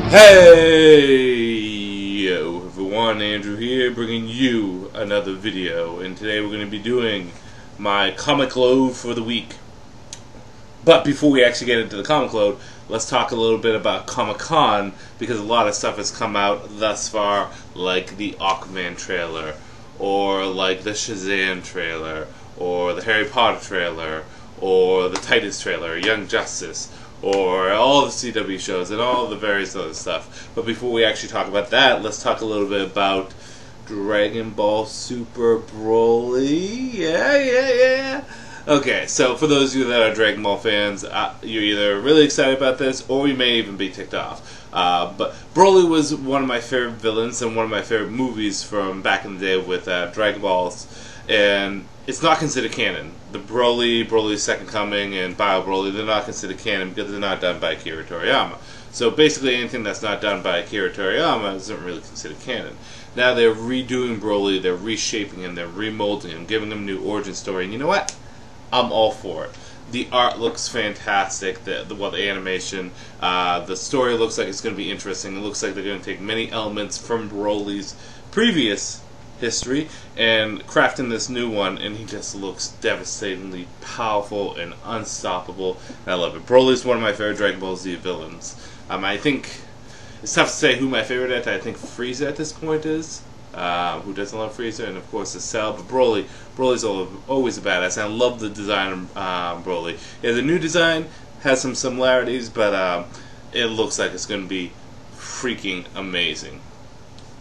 Hey everyone, Andrew here, bringing you another video, and today we're going to be doing my comic load for the week. But before we actually get into the comic load, let's talk a little bit about Comic-Con, because a lot of stuff has come out thus far, like the AQUAMAN trailer, or like the SHAZAM trailer, or the Harry Potter trailer, or the TITANS trailer, Young Justice, or all the CW shows and all the various other stuff. But before we actually talk about that, let's talk a little bit about Dragon Ball Super BROLY. Yeah. Okay, so for those of you that are Dragon Ball fans, you're either really excited about this, or you may even be ticked off. But BROLY was one of my favorite villains and one of my favorite movies from back in the day with Dragon Balls, and it's not considered canon. The Broly's Second Coming, and Bio Broly, they're not considered canon because they're not done by Akira Toriyama. So basically anything that's not done by Akira Toriyama isn't really considered canon. Now they're redoing Broly, they're reshaping him, they're remolding him, giving him a new origin story, and you know what? I'm all for it. The art looks fantastic, the animation, the story looks like it's going to be interesting. It looks like they're going to take many elements from Broly's previous history and crafting this new one, and he just looks devastatingly powerful and unstoppable, and I love it. Broly's one of my favorite Dragon Ball Z villains. I think it's tough to say who my favorite is. I think Frieza at this point is. Who doesn't love Frieza, and of course the Cell, but Broly's always a badass, and I love the design of Broly. Yeah, the new design has some similarities, but it looks like it's going to be freaking amazing.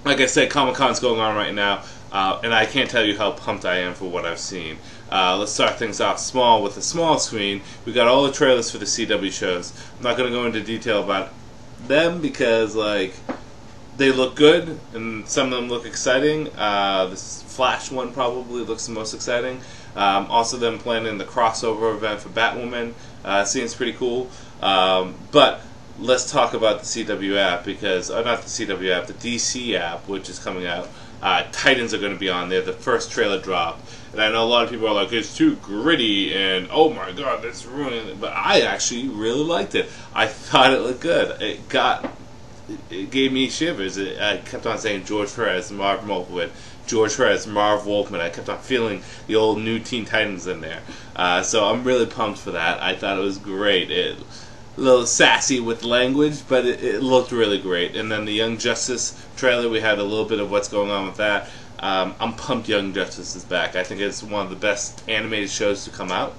Like I said, Comic-Con's going on right now, and I can't tell you how pumped I am for what I've seen. Let's start things off small with a small screen. We got all the trailers for the CW shows. I'm not going to go into detail about them because, like, they look good, and some of them look exciting. This Flash one probably looks the most exciting. Also, them planning the crossover event for Batwoman seems pretty cool. But let's talk about the CW app, because, not the CW app, the DC app, which is coming out. Titans are going to be on there. The first trailer dropped, and I know a lot of people are like, it's too gritty, and oh my god, that's ruining it. But I actually really liked it. I thought it looked good. It gave me shivers. I kept on saying George Perez, Marv Wolfman, George Perez, Marv Wolfman. I kept on feeling the old new Teen Titans in there. So I'm really pumped for that. I thought it was great. A little sassy with language, but it looked really great. And then the Young Justice trailer, we had a little bit of what's going on with that. I'm pumped Young Justice is back. I think it's one of the best animated shows to come out.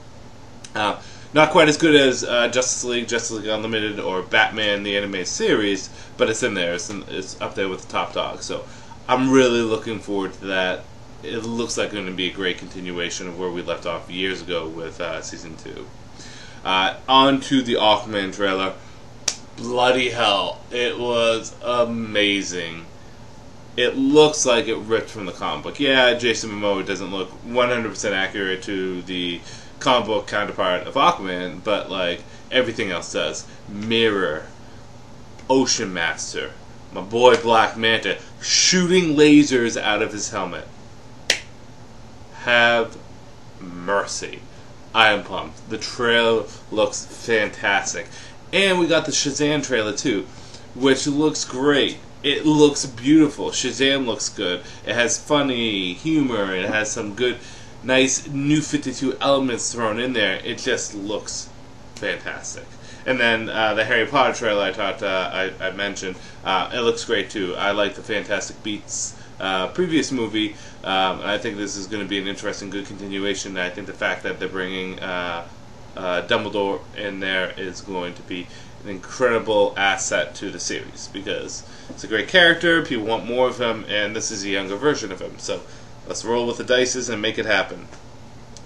Not quite as good as Justice League Unlimited, or Batman the animated series, but it's in there. It's up there with the top dog. So I'm really looking forward to that. It looks like it's going to be a great continuation of where we left off years ago with Season 2. On to the AQUAMAN trailer. Bloody hell, it was amazing. It looks like it ripped from the comic book. Yeah, Jason Momoa doesn't look 100% accurate to the comic book counterpart of Aquaman, but like everything else does. Mirror, Ocean Master, my boy Black Manta shooting lasers out of his helmet. Have mercy. I am pumped. The trailer looks fantastic. And we got the Shazam trailer too, which looks great. It looks beautiful. Shazam looks good. It has funny humor. It has some good, nice New 52 elements thrown in there. It just looks fantastic. And then the Harry Potter trailer I mentioned, it looks great too. I like the Fantastic Beasts previous movie, and I think this is going to be an interesting, good continuation. I think the fact that they're bringing Dumbledore in there is going to be an incredible asset to the series, because it's a great character, people want more of him, and this is a younger version of him. So let's roll with the dices and make it happen.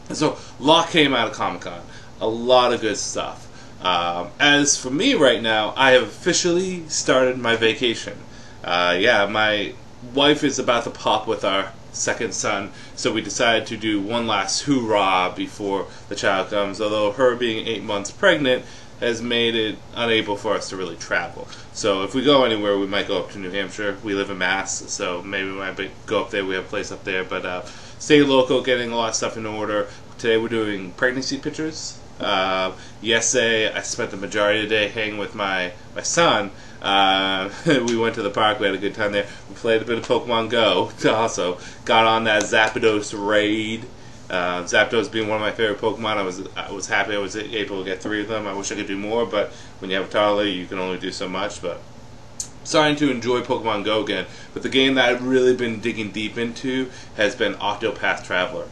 And so, a lot came out of Comic-Con. A lot of good stuff. As for me right now, I have officially started my vacation. Yeah, my wife is about to pop with our second son, so we decided to do one last hoorah before the child comes, although her being 8 months pregnant has made it unable for us to really travel. So if we go anywhere, we might go up to New Hampshire. We live in Mass, so maybe we might go up there. We have a place up there, but stay local, getting a lot of stuff in order. Today we're doing pregnancy pictures. Yesterday I spent the majority of the day hanging with my son, We went to the park. We had a good time there. We played a bit of Pokemon Go. Also got on that Zapdos raid. Zapdos being one of my favorite Pokemon, I was happy I was able to get 3 of them. I wish I could do more, but when you have a toddler, you can only do so much. But starting to enjoy Pokemon Go again. But the game that I've really been digging deep into has been Octopath Traveler.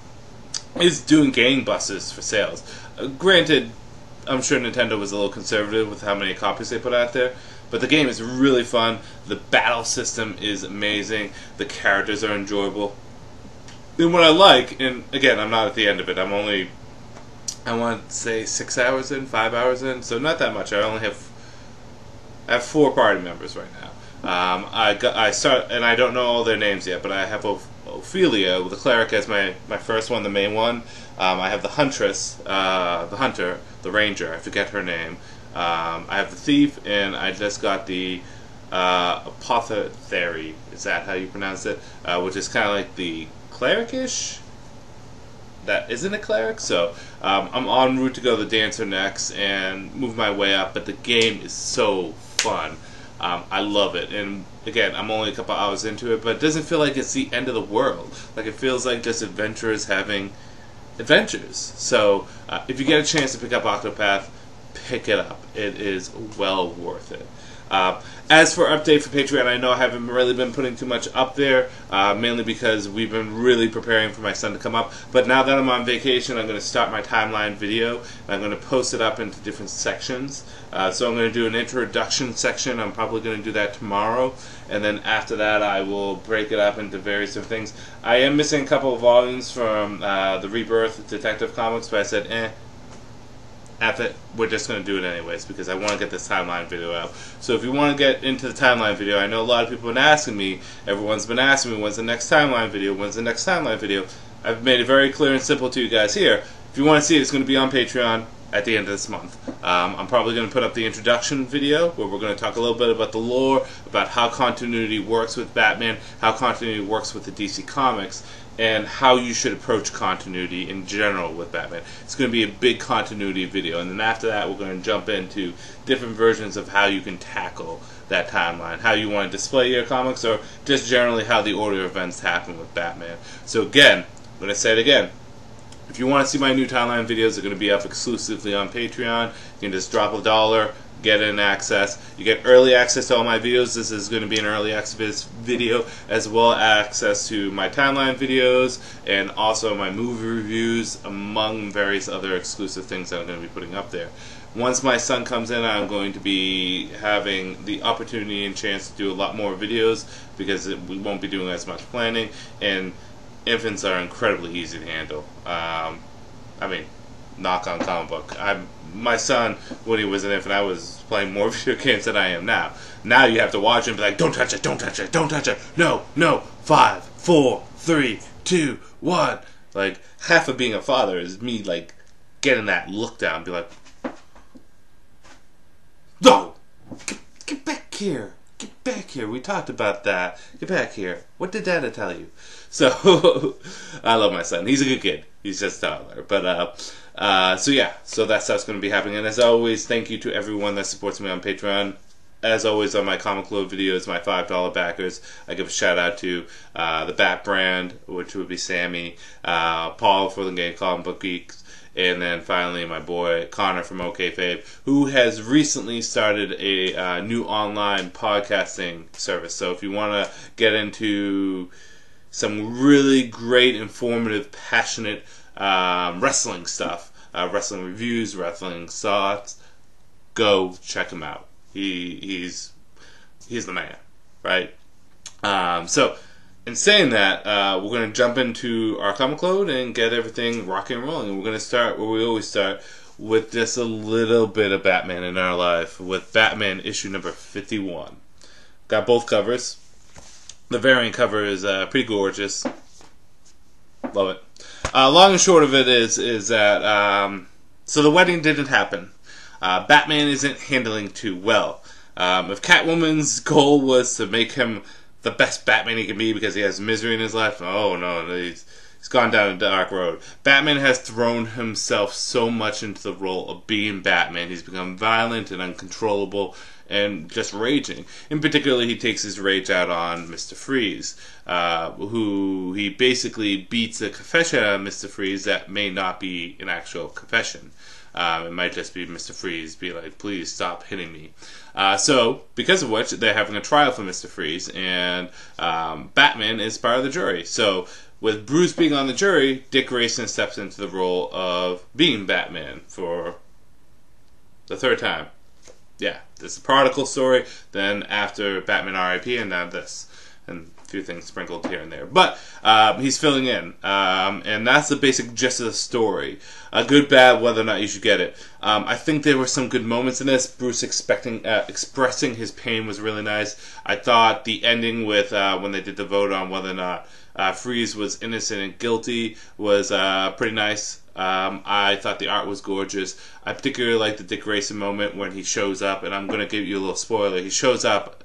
It's doing gangbusters for sales. Granted, I'm sure Nintendo was a little conservative with how many copies they put out there, but the game is really fun. The battle system is amazing. The characters are enjoyable. And what I like, and again, I'm not at the end of it. I'm only, I want to say 6 hours in, 5 hours in, so not that much. I have 4 party members right now. I start, and I don't know all their names yet, but I have Ophelia, the cleric, as my first one, the main one. I have the huntress, the hunter, the ranger. I forget her name. I have the thief, and I just got the apothecary. Is that how you pronounce it? Which is kind of like the cleric-ish. That isn't a cleric, so I'm en route to go to the dancer next and move my way up. But the game is so fun. I love it, and again, I'm only a couple hours into it, but it doesn't feel like it's the end of the world. Like, it feels like just adventurers having adventures. So if you get a chance to pick up Octopath, pick it up. It is well worth it. As for update for Patreon, I know I haven't really been putting too much up there, mainly because we've been really preparing for my son to come up. But now that I'm on vacation, I'm going to start my timeline video, and I'm going to post it up into different sections. So I'm going to do an introduction section. I'm probably going to do that tomorrow, and then after that I will break it up into various different things. I am missing a couple of volumes from the Rebirth Detective Comics, but I said, we're just going to do it anyways because I want to get this timeline video out. So if you want to get into the timeline video, I know a lot of people have been asking me, everyone's been asking me, when's the next timeline video, when's the next timeline video? I've made it very clear and simple to you guys here. If you want to see it, it's going to be on Patreon at the end of this month. I'm probably going to put up the introduction video where we're going to talk a little bit about the lore, about how continuity works with Batman, how continuity works with the DC Comics, and how you should approach continuity in general with Batman. It's going to be a big continuity video, and then after that we're going to jump into different versions of how you can tackle that timeline, how you want to display your comics, or just generally how the order of events happen with Batman. So again, I'm going to say it again. If you want to see my new timeline videos, they're going to be up exclusively on Patreon. You can just drop $1, get in access. You get early access to all my videos. This is going to be an early access video, as well as access to my timeline videos and also my movie reviews, among various other exclusive things that I'm going to be putting up there. Once my son comes in, I'm going to be having the opportunity and chance to do a lot more videos because we won't be doing as much planning, and infants are incredibly easy to handle. I mean, knock on comic book. My son, when he was an infant, I was playing more video games than I am now. Now you have to watch him and be like, don't touch it, don't touch it, don't touch it. No, no, 5, 4, 3, 2, 1. Like, half of being a father is me, like, getting that look down and be like, no, get back here. Get back here. We talked about that. Get back here. What did Dada tell you? So, I love my son. He's a good kid. He's just a toddler. But, so yeah. So that stuff's going to be happening. And as always, thank you to everyone that supports me on Patreon. As always, on my Comic Load videos, my $5 backers, I give a shout out to the Bat Brand, which would be Sammy, Paul for the game Comic Geek, and then finally my boy Connor from OKayFabe, who has recently started a new online podcasting service. So if you want to get into some really great, informative, passionate wrestling stuff, wrestling reviews, wrestling thoughts, go check him out. He's the man, right? So, in saying that, we're going to jump into our comic load and get everything rocking and rolling. And we're going to start where we always start, with just a little bit of Batman in our life, with Batman issue number 51. Got both covers. The variant cover is pretty gorgeous. Love it. Long and short of it is that, so the wedding didn't happen. Batman isn't handling too well. If Catwoman's goal was to make him the best Batman he can be because he has misery in his life, oh no, he's gone down a dark road. Batman has thrown himself so much into the role of being Batman. He's become violent and uncontrollable, and just raging. In particular, he takes his rage out on Mr. Freeze, who he basically beats a confession out of Mr. Freeze that may not be an actual confession. It might just be Mr. Freeze be like, please stop hitting me. So, because of which, they're having a trial for Mr. Freeze, and Batman is part of the jury. So, with Bruce being on the jury, Dick Grayson steps into the role of being Batman for the third time. Yeah, this is a Prodigal story, then after Batman R.I.P., and now this. And a few things sprinkled here and there. But he's filling in. And that's the basic gist of the story. Good, bad, whether or not you should get it. I think there were some good moments in this. Bruce expressing his pain was really nice. I thought the ending with when they did the vote on whether or not Freeze was innocent and guilty was pretty nice. I thought the art was gorgeous. I particularly liked the Dick Grayson moment when he shows up, and I'm going to give you a little spoiler. He shows up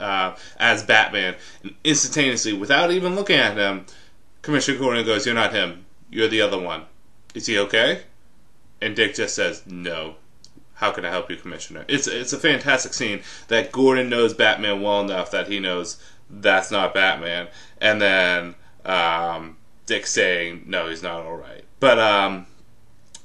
as Batman, and instantaneously, without even looking at him, Commissioner Gordon goes, "You're not him. You're the other one. Is he okay?" And Dick just says, "No. How can I help you, Commissioner?" It's a fantastic scene that Gordon knows Batman well enough that he knows that's not Batman, and then Dick saying, "No, he's not all right." But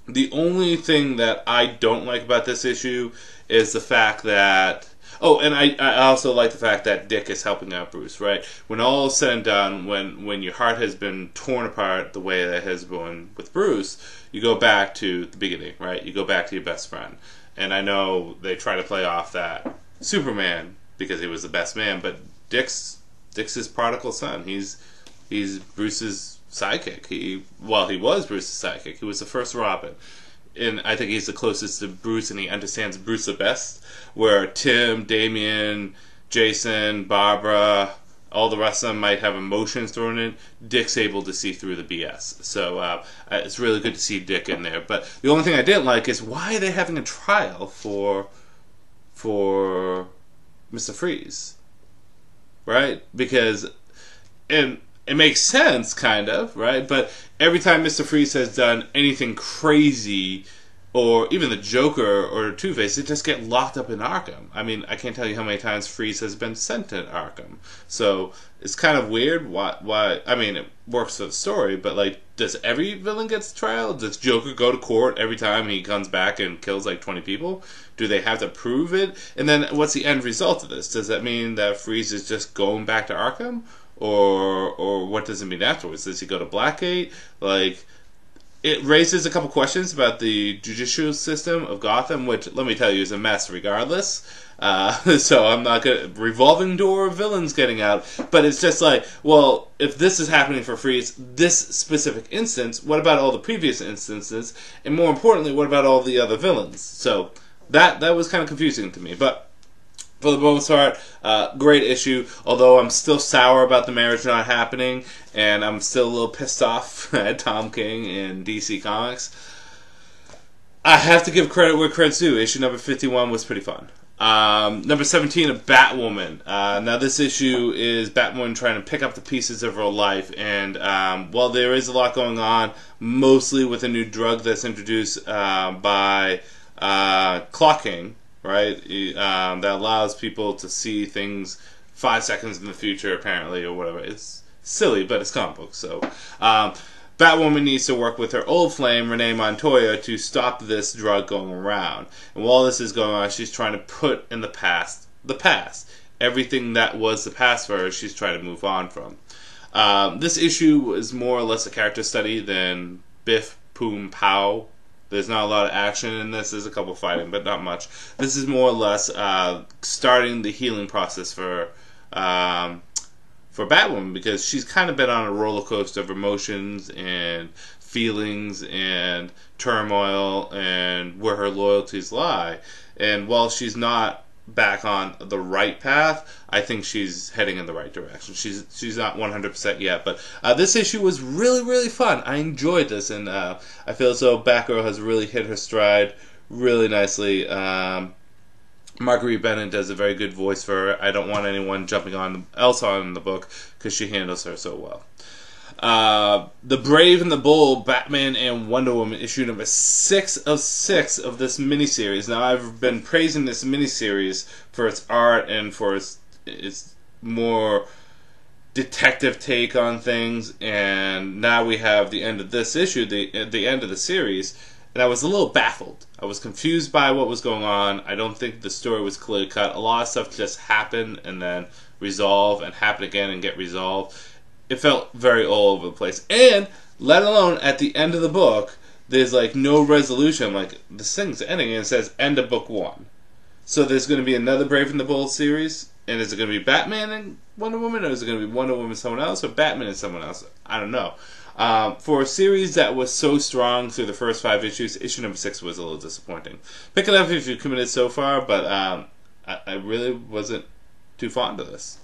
the only thing that I don't like about this issue is the fact that... Oh, and I also like the fact that Dick is helping out Bruce, right? When all is said and done, when your heart has been torn apart the way that it has been with Bruce, you go back to the beginning, right? You go back to your best friend. And I know they try to play off that Superman, because he was the best man, but Dick's his prodigal son. He's Bruce's sidekick. He was Bruce's sidekick. He was the first Robin. And I think he's the closest to Bruce, and he understands Bruce the best. Where Tim, Damian, Jason, Barbara, all the rest of them might have emotions thrown in, Dick's able to see through the BS. So it's really good to see Dick in there. But the only thing I didn't like is, why are they having a trial for Mr. Freeze? Right? Because... and it makes sense, kind of, right? But every time Mr. Freeze has done anything crazy, or even the Joker or Two-Face, they just get locked up in Arkham. I mean, I can't tell you how many times Freeze has been sent to Arkham. So it's kind of weird. Why? I mean, it works for the story, but like, does every villain get to trial? Does Joker go to court every time he comes back and kills like 20 people? Do they have to prove it? And then what's the end result of this? Does that mean that Freeze is just going back to Arkham? Or what does it mean afterwards? Does he go to Blackgate? Like, it raises a couple questions about the judicial system of Gotham, which, let me tell you, is a mess regardless. So I'm not going to... revolving door of villains getting out. But it's just like, well, if this is happening for Freeze, this specific instance, what about all the previous instances? And more importantly, what about all the other villains? So that was kind of confusing to me. But for the most part, great issue, although I'm still sour about the marriage not happening, and I'm still a little pissed off at Tom King and DC Comics. I have to give credit where credit's due. Issue number 51 was pretty fun. Number 17, a Batwoman. Now this issue is Batwoman trying to pick up the pieces of her life, and while there is a lot going on, mostly with a new drug that's introduced by Clocking, right? That allows people to see things 5 seconds in the future, apparently, or whatever. It's silly, but it's comic book. So, Batwoman needs to work with her old flame, Renee Montoya, to stop this drug going around. And while this is going on, she's trying to put in the past. Everything that was the past for her, she's trying to move on from. This issue is more or less a character study than Biff, Boom, Pow. There's not a lot of action in this. There's a couple fighting, but not much. This is more or less starting the healing process for Batwoman, because she's kind of been on a roller coaster of emotions and feelings and turmoil and where her loyalties lie. And while she's not back on the right path, I think she's heading in the right direction. She's not 100% yet, but this issue was really, really fun. I enjoyed this, and I feel as though Batgirl has really hit her stride really nicely. Marguerite Bennett does a very good voice for her. I don't want anyone jumping else on the book, because she handles her so well. The Brave and the Bold, Batman and Wonder Woman, issue number 6 of 6 of this miniseries. Now, I've been praising this miniseries for its art and for its more detective take on things, and now we have the end of this issue, the end of the series, and I was a little baffled. I was confused by what was going on. I don't think the story was clear cut. A lot of stuff just happened and then resolve and happen again and get resolved. It felt very all over the place. And, let alone, at the end of the book, there's like no resolution. Like, this thing's ending and it says end of book 1. So there's going to be another Brave and the Bold series, and is it going to be Batman and Wonder Woman, or is it going to be Wonder Woman and someone else, or Batman and someone else? I don't know. For a series that was so strong through the first 5 issues, issue number 6 was a little disappointing. Pick it up if you've committed so far, but I really wasn't too fond of this.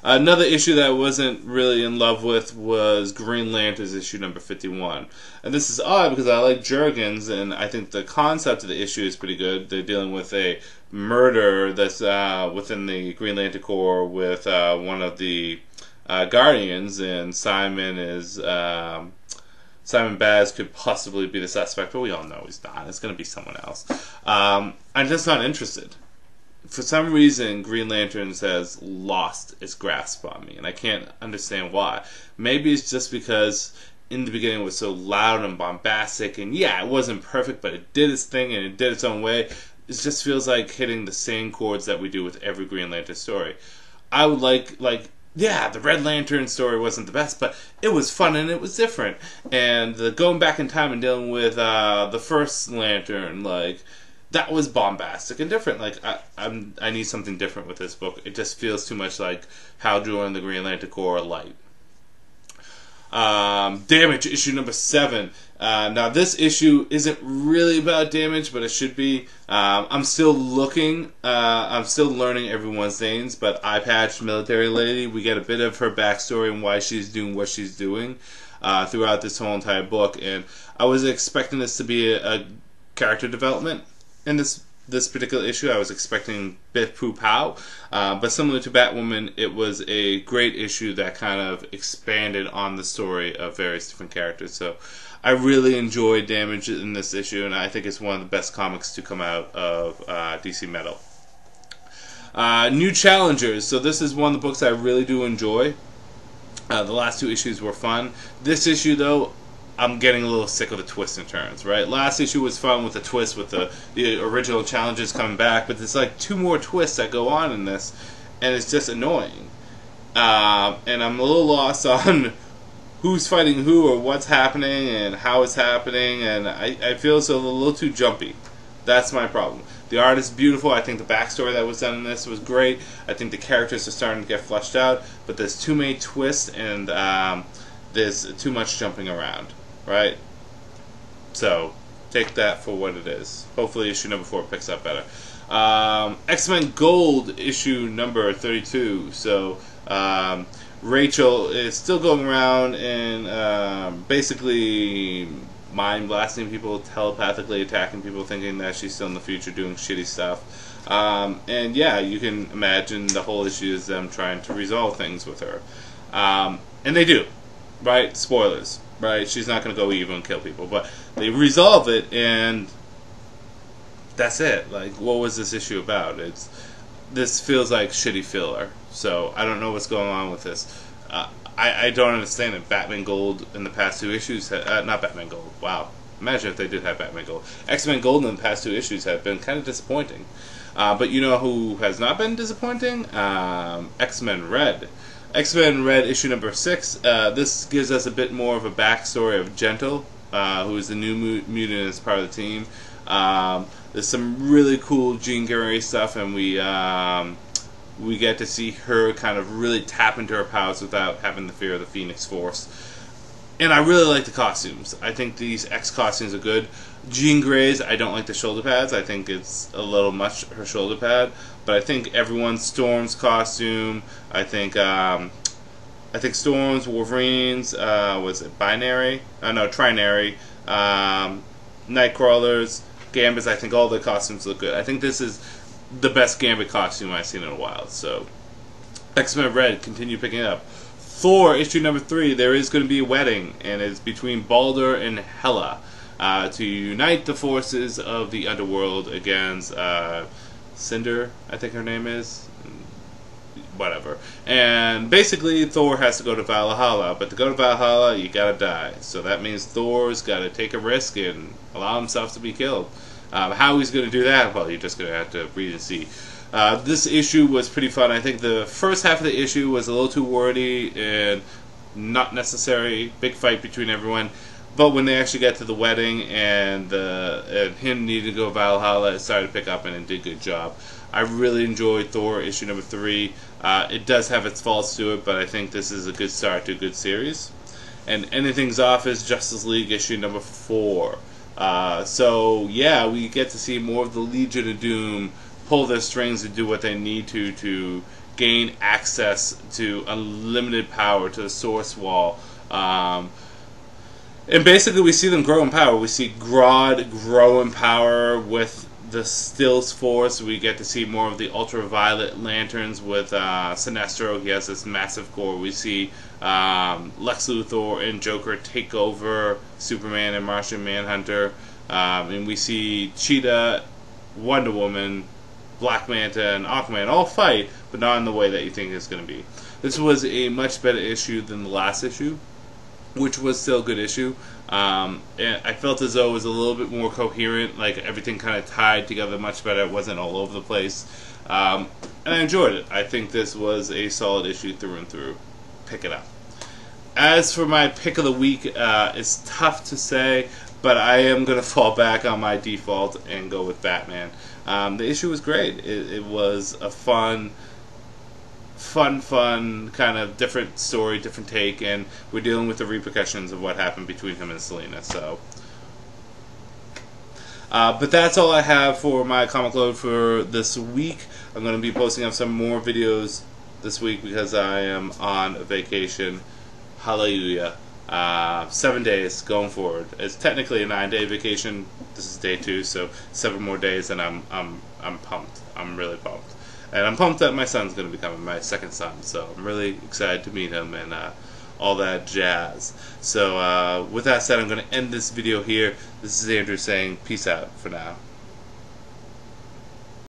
Another issue that I wasn't really in love with was Green Lantern's issue number 51. And this is odd because I like Jurgens, and I think the concept of the issue is pretty good. They're dealing with a murder that's within the Green Lantern Corps with one of the Guardians, and Simon Baz could possibly be the suspect, but we all know he's not. It's going to be someone else. I'm just not interested. For some reason, Green Lanterns has lost its grasp on me, and I can't understand why. Maybe it's just because in the beginning it was so loud and bombastic, and yeah, it wasn't perfect, but it did its thing and it did its own way. It just feels like hitting the same chords that we do with every Green Lantern story. I would yeah, the Red Lantern story wasn't the best, but it was fun and it was different. And the going back in time and dealing with the first Lantern, that was bombastic and different. I need something different with this book. It just feels too much like Hal Jordan and the Green Lantern Corps light. Damage, issue number 7. Now this issue isn't really about Damage, but it should be. I'm still looking. I'm still learning everyone's names, but Eye Patch Military Lady, we get a bit of her backstory and why she's doing what she's doing throughout this whole entire book. And I was expecting this to be a character development in this particular issue. I was expecting Biff Poo Pow, but similar to Batwoman, it was a great issue that kind of expanded on the story of various different characters. So I really enjoyed Damage in this issue, and I think it's one of the best comics to come out of DC Metal. New Challengers. So this is one of the books I really do enjoy. The last 2 issues were fun. This issue, though, I'm getting a little sick of the twists and turns, right? Last issue was fun with the twist with the original challenges coming back, but there's like 2 more twists that go on in this, and it's just annoying. And I'm a little lost on who's fighting who or what's happening and how it's happening, and I feel it's a little too jumpy. That's my problem. The art is beautiful. I think the backstory that was done in this was great. I think the characters are starting to get fleshed out, but there's too many twists and there's too much jumping around. Right? So, take that for what it is. Hopefully issue number 4 picks up better. X-Men Gold, issue number 32. So, Rachel is still going around and basically mind-blasting people, telepathically attacking people, thinking that she's still in the future doing shitty stuff. And yeah, you can imagine the whole issue is them trying to resolve things with her. And they do. Right? Spoilers. Right, she's not going to go evil and kill people, but they resolve it, and that's it. What was this issue about? This feels like shitty filler, so I don't know what's going on with this. I don't understand it. Batman Gold in the past 2 issues, not Batman Gold, wow. Imagine if they did have Batman Gold. X-Men Gold in the past 2 issues have been kind of disappointing. But you know who has not been disappointing? X-Men Red. X-Men Red issue number 6. This gives us a bit more of a backstory of Gentle, who is the new mutant as part of the team. There's some really cool Jean Grey stuff, and we get to see her kind of really tap into her powers without having the fear of the Phoenix Force. And I really like the costumes. I think these X costumes are good. Jean Grey's, I don't like the shoulder pads. I think it's a little much, her shoulder pad. But I think everyone's Storm's costume. I think Storm's, Wolverine's, was it Binary? No, Trinary. Nightcrawler's, Gambit's. I think all the costumes look good. I think this is the best Gambit costume I've seen in a while. So, X-Men Red, continue picking it up. Thor issue number 3, there is going to be a wedding, and it's between Balder and Hela to unite the forces of the underworld against Cinder, I think her name is. Whatever. And basically, Thor has to go to Valhalla, but to go to Valhalla, you gotta die. So that means Thor's gotta take a risk and allow himself to be killed. How he's gonna do that? Well, you're just gonna have to read and see. This issue was pretty fun. I think the first half of the issue was a little too wordy and not necessary. Big fight between everyone. But when they actually got to the wedding and him needing to go to Valhalla, it started to pick up and it did a good job. I really enjoyed Thor issue number 3. It does have its faults to it, but I think this is a good start to a good series. And ending things off is Justice League issue number 4. So yeah, we get to see more of the Legion of Doom pull their strings and do what they need to gain access to unlimited power, to the Source Wall. And basically we see them grow in power. We see Grodd grow in power with the Stills Force. We get to see more of the Ultraviolet Lanterns with Sinestro. He has this massive core. We see Lex Luthor and Joker take over Superman and Martian Manhunter. And we see Cheetah, Wonder Woman, Black Manta, and Aquaman all fight, but not in the way that you think it's going to be. This was a much better issue than the last issue, which was still a good issue. And I felt as though it was a little bit more coherent, like everything kind of tied together much better. It wasn't all over the place. And I enjoyed it. I think this was a solid issue through and through. Pick it up. As for my pick of the week, it's tough to say, but I am going to fall back on my default and go with Batman. The issue was great. It was a fun kind of different story, different take, and we're dealing with the repercussions of what happened between him and Selena. So, but that's all I have for my comic load for this week. I'm going to be posting up some more videos this week because I am on vacation. Hallelujah. 7 days going forward. It's technically a 9-day vacation. This is day 2, so 7 more days, and I'm pumped. I'm really pumped. And I'm pumped that my son's going to be coming, my second son. So I'm really excited to meet him and all that jazz. So with that said, I'm going to end this video here. This is Andrew saying peace out for now.